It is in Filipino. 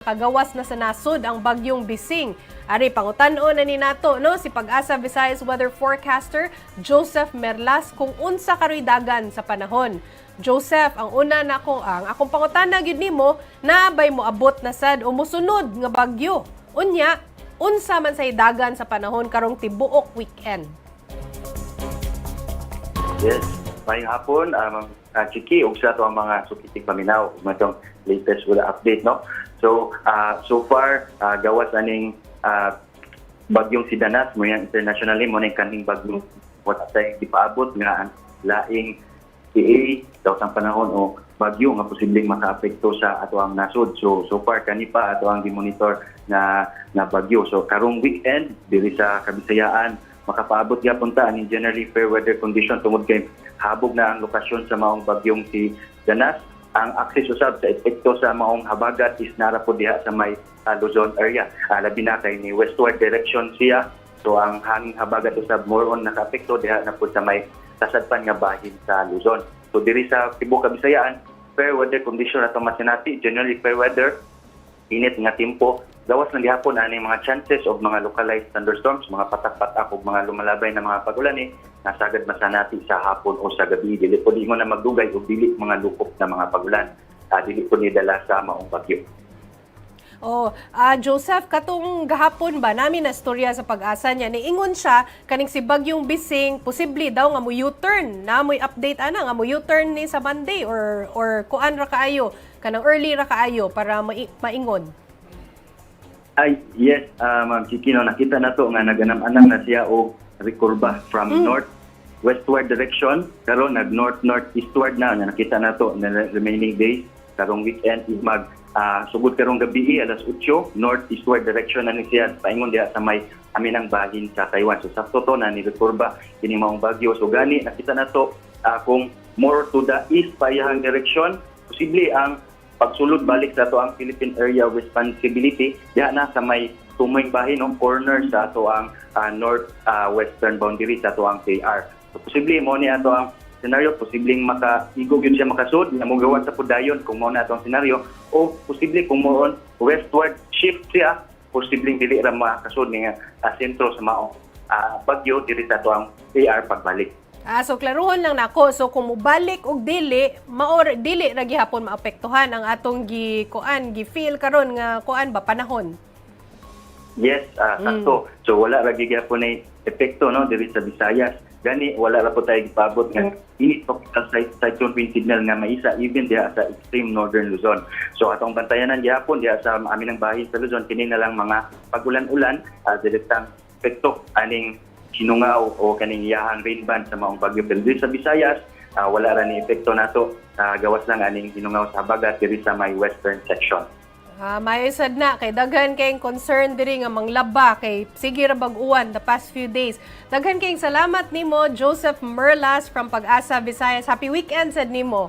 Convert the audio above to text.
Kagawas na sa nasud ang bagyong Bising. Ari pangutan-o na ni nato no si Pag-asa Visayas weather forecaster Joseph Merlas kung unsa karoy dagan sa panahon. Joseph, ang una na ang akong pangutana gyud nimo na bay mo abot na sad o mosunod nga bagyo. Unya, unsa man say dagan sa panahon karong tibuok weekend. Yes, may hapon Chiki ug sa to ang mga sukitig paminaw matong latest wala update no. So so far gawas aning bagyong Sidanas mo yang internationally mo ning kaning bagyong what say gipaabot nga ang laing PA daw sa panahon o bagyo nga posibleng makaapekto sa ato ang nasod. So far kani pa ato ang gi-monitor na bagyo. So karong weekend diri sa Kabisayaan makapaabot gyapon ta ani generally fair weather condition tungod kay habog na ang lokasyon sa maong bagyong si Danas. Ang access usab sa epekto sa maong habagat is nara po diha sa may Luzon area. Labi na kay ni westward direction siya. So ang hanging habagat usab more on nakaapekto diha na po sa may kasadpan nga bahin sa Luzon. So diri sa tibuok Kabisayaan, fair weather condition ato masinati, generally fair weather, init nga tempo. Gawas ng gihapon ani mga chances of mga localized thunderstorms, mga patak-patak ug mga lumalabay na mga pagulan nasagad masanati sa hapon o sa gabi. Dili po di mo na magdugay o dili mga lukop na mga pagulan. Dili po ni dala sa maong bagyo. Joseph, katong gahapon ba namin na storya sa Pag-asa niya, niingon siya kaning si bagyong Bising posible daw nga mo U-turn. Na mo'y update ana nga mo U-turn ni sa Monday or kuan ra kaayo, kanang early ra kaayo para maingon. Ay, yes, Ma'am Chiki, no, nakita na to nga naganam-anam na siya o rekurba from north westward direction karon nag north-northeastward na nakita na to na remaining days karong weekend is sugod karong gabi alas 8 northeastward direction na ni siya paingon diha sa may aminang bahin sa Taiwan. So sakto to na ni rekurba kini maong bagyo. So gani nakita na to kung more to the east pa iyang direction, posible ang pagsulod balik sa ato ang Philippine Area of Responsibility diha na sa may tumoy bahin no corner sa ato ang north-western boundary sa ato ang KR. So posible mo ni ato ang senaryo, posibleng makaigog yun siya makasud na mugawan sa pudayon kung mo na ato ang senaryo, o posible kung mo on westward shift siya, posibleng dili ra makasud nga sentro sa maong bagyo diri sa ato ang KR pagbalik. So klaruhon lang nako. So kung mubalik og dili ra gihapon maapektuhan ang atong gi-feel karon nga kuan ba panahon. Yes, sakto. So wala ra gihapon na epekto no diri sa Visayas. Gani wala ra po tayo gipabot nga init tropical cyclone wind signal nga maisa even diha sa extreme northern Luzon. So atong bantayanan gihapon diha sa aminang bahin sa Luzon kini na lang mga pagulan-ulan direktang epekto aning sinungaw o kaning iyahang rain band sa maong bagyo. Pero diri sa Visayas, wala ra ni epekto nato. Gawas lang aning sinungaw sa habagat diri sa may western section. Mayasad na kay daghan kayong concern diri nga manglaba kay sige ra bag-uwan the past few days. Daghan kayong salamat nimo Joseph Merlas from Pag-asa Visayas. Happy weekend sad nimo.